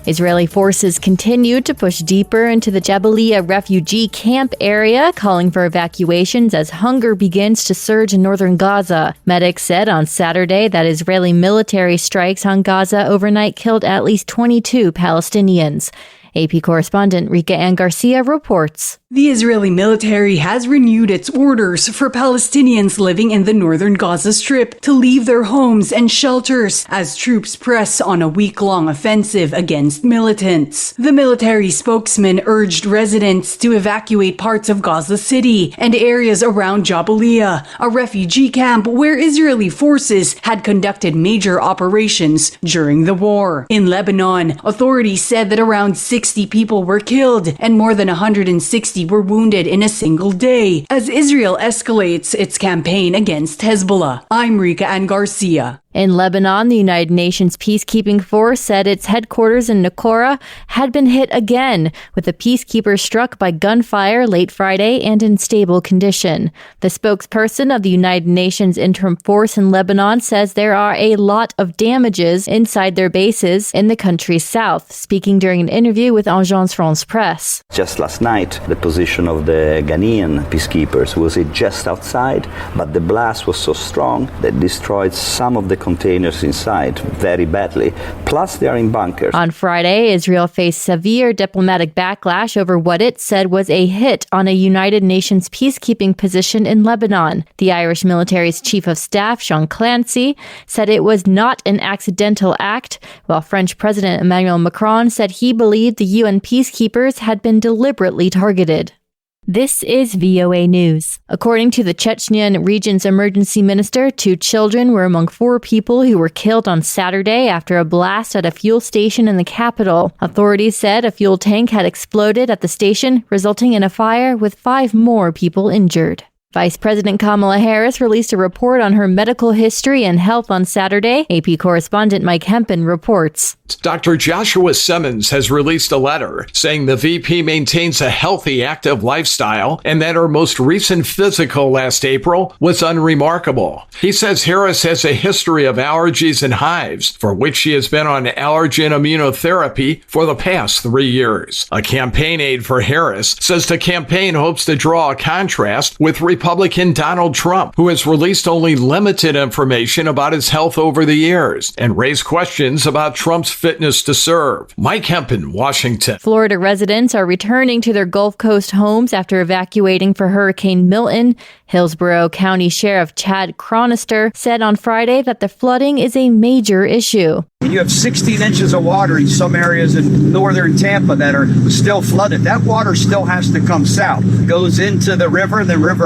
Israeli forces continue to push deeper into the Jabalia refugee camp area, calling for evacuations as hunger begins to surge in northern Gaza. Medics said on Saturday that Israeli military strikes on Gaza overnight killed at least 22 Palestinians. AP correspondent Rika Ann Garcia reports. The Israeli military has renewed its orders for Palestinians living in the northern Gaza Strip to leave their homes and shelters as troops press on a week-long offensive against militants. The military spokesman urged residents to evacuate parts of Gaza City and areas around Jabalia, a refugee camp where Israeli forces had conducted major operations during the war. In Lebanon, authorities said that around 60 people were killed and more than 160 were wounded in a single day as Israel escalates its campaign against Hezbollah. I'm Rika Ann Garcia. In Lebanon, the United Nations peacekeeping force said its headquarters in Naqoura had been hit again, with a peacekeeper struck by gunfire late Friday and in stable condition. The spokesperson of the United Nations interim force in Lebanon says there are a lot of damages inside their bases in the country's south, speaking during an interview with Agence France Presse. Just last night, the position of the Ghanaian peacekeepers was just outside, but the blast was so strong that destroyed some of the containers inside very badly. Plus, they are in bunkers. On Friday, Israel faced severe diplomatic backlash over what it said was a hit on a United Nations peacekeeping position in Lebanon. The Irish military's chief of staff, Sean Clancy, said it was not an accidental act, while French President Emmanuel Macron said he believed the UN peacekeepers had been deliberately targeted. This is VOA News. According to the Chechnya region's emergency minister, 2 children were among 4 people who were killed on Saturday after a blast at a fuel station in the capital. Authorities said a fuel tank had exploded at the station, resulting in a fire with 5 more people injured. Vice President Kamala Harris released a report on her medical history and health on Saturday. AP correspondent Mike Hempen reports. Dr. Joshua Simmons has released a letter saying the VP maintains a healthy, active lifestyle and that her most recent physical last April was unremarkable. He says Harris has a history of allergies and hives, for which she has been on allergen immunotherapy for the past 3 years. A campaign aide for Harris says the campaign hopes to draw a contrast with Republican Donald Trump, who has released only limited information about his health over the years and raised questions about Trump's fitness to serve. Mike Hempen, Washington. Florida residents are returning to their Gulf Coast homes after evacuating for Hurricane Milton. Hillsborough County Sheriff Chad Cronister said on Friday that the flooding is a major issue. You have 16 inches of water in some areas in northern Tampa that are still flooded. That water still has to come south. It goes into the river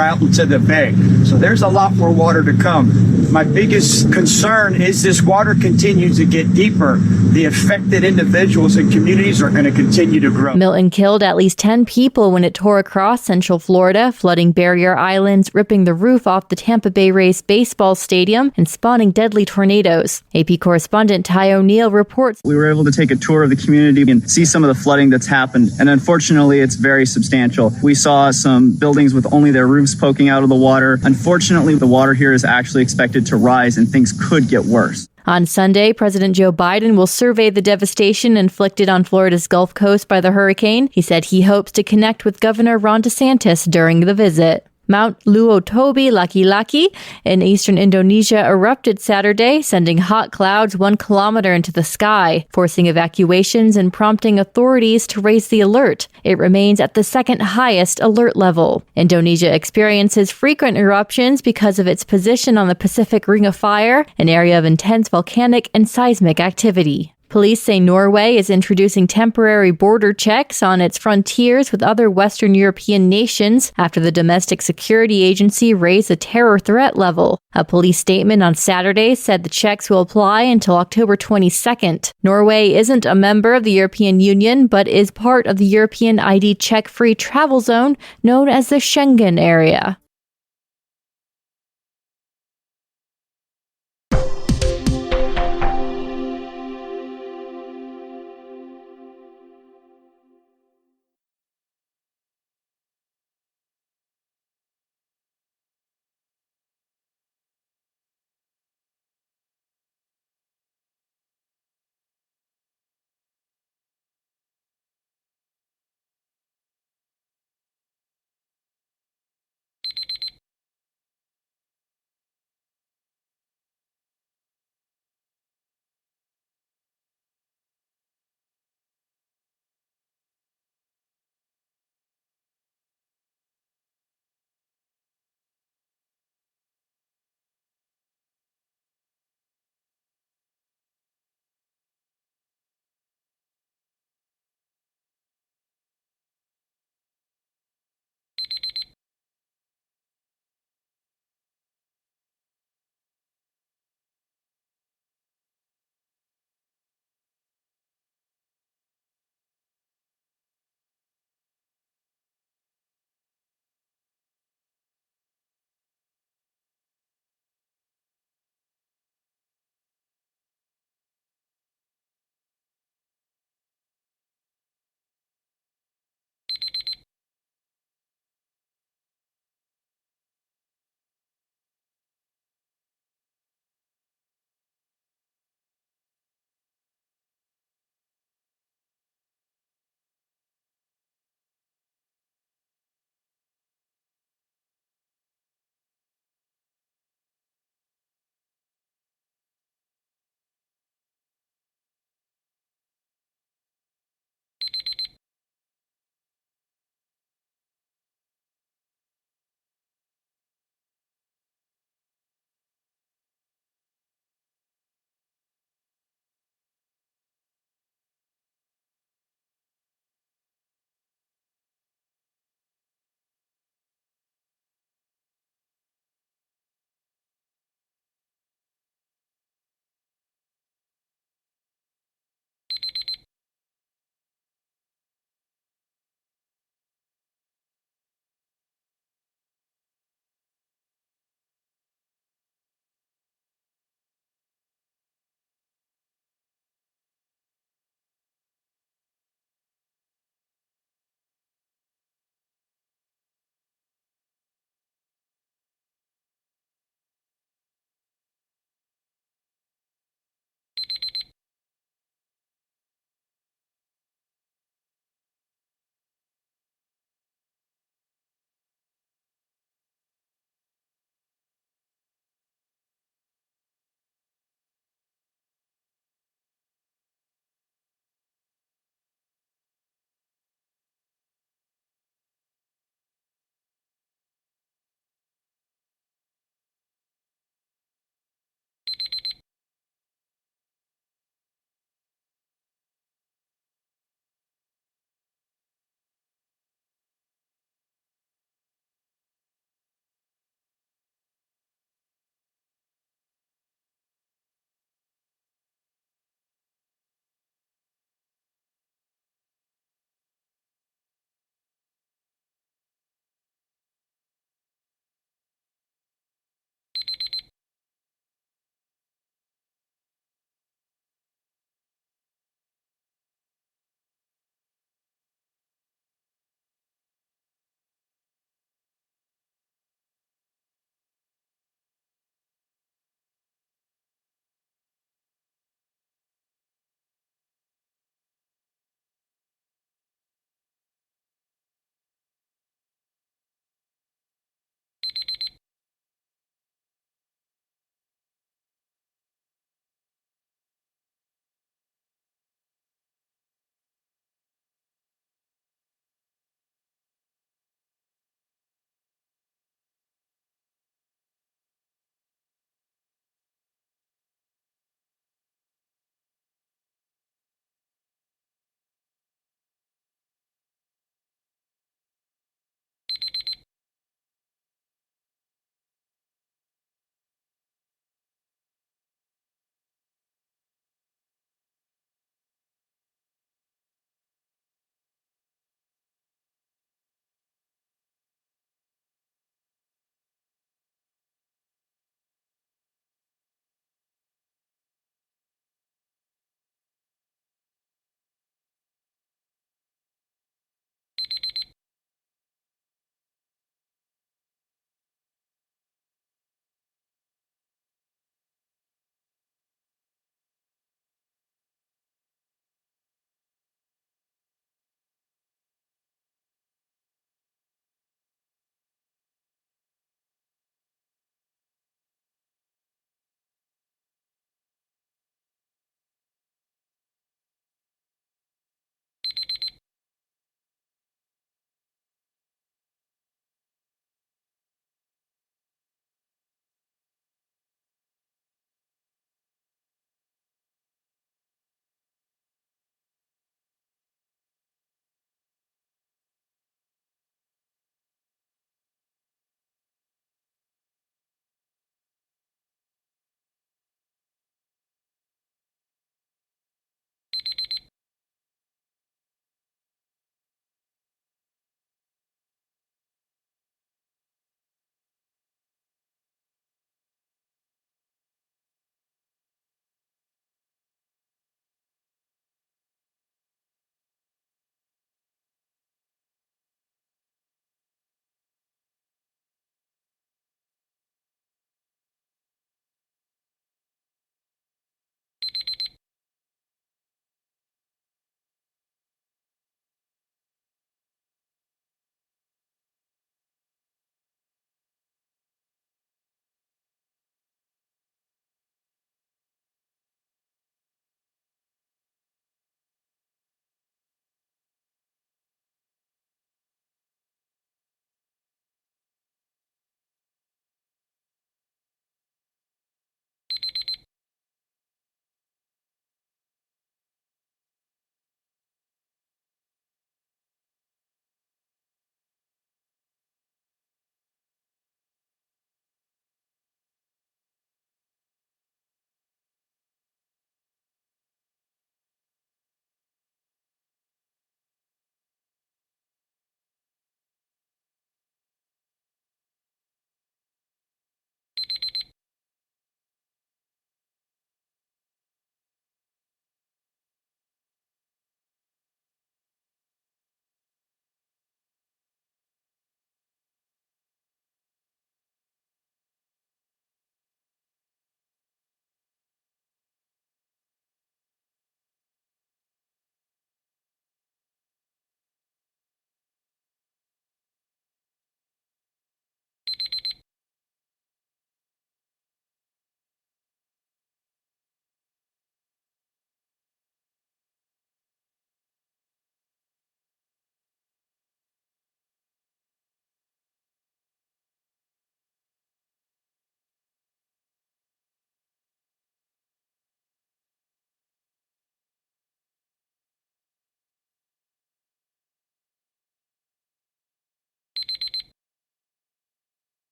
out into the bay. So there's a lot more water to come. My biggest concern is this water continues to get deeper. The affected individuals and communities are going to continue to grow. Milton killed at least 10 people when it tore across central Florida, flooding barrier islands, ripping the roof off the Tampa Bay Rays baseball stadium, and spawning deadly tornadoes. AP correspondent Ty O'Neill reports. We were able to take a tour of the community and see some of the flooding that's happened, and unfortunately, it's very substantial. We saw some buildings with only their roofs poking out of the water. Unfortunately, the water here is actually expected to rise, and things could get worse. On Sunday, President Joe Biden will survey the devastation inflicted on Florida's Gulf Coast by the hurricane. He said he hopes to connect with Governor Ron DeSantis during the visit. Mount Luotobi Laki-Laki in eastern Indonesia erupted Saturday, sending hot clouds 1 kilometer into the sky, forcing evacuations and prompting authorities to raise the alert. It remains at the second highest alert level. Indonesia experiences frequent eruptions because of its position on the Pacific Ring of Fire, an area of intense volcanic and seismic activity. Police say Norway is introducing temporary border checks on its frontiers with other Western European nations after the Domestic Security Agency raised the terror threat level. A police statement on Saturday said the checks will apply until October 22nd. Norway isn't a member of the European Union, but is part of the European ID check-free travel zone known as the Schengen area.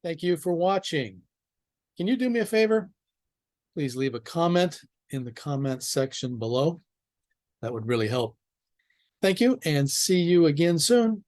Thank you for watching. Can you do me a favor? Please leave a comment in the comment section below. That would really help. Thank you, and see you again soon.